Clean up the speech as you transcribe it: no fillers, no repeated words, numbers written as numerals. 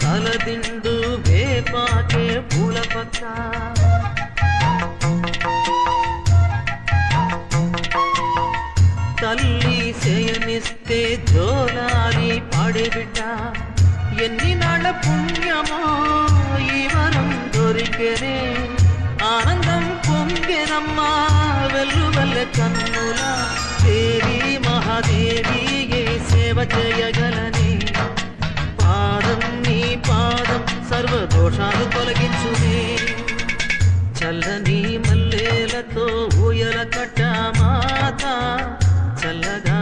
తలదిండు వేపాకే పూల పక్క తల్లి చేయనిస్తే జోలాలి పాడే బిడ్డ ఎన్ని నాళ్ళ పుణ్యమో ఈ వరం దొరికెనే ఆనందం పొంగెనమ్మా వెల్లువల్ల కన్నుల దేవి మహాదేవి ఏ సేవ చేయగలని పాదం నీ పాదం సర్వదోషాలు తొలగించునే చల్లని మల్లెలతో ఊయల కట్ట మాత చల్లగా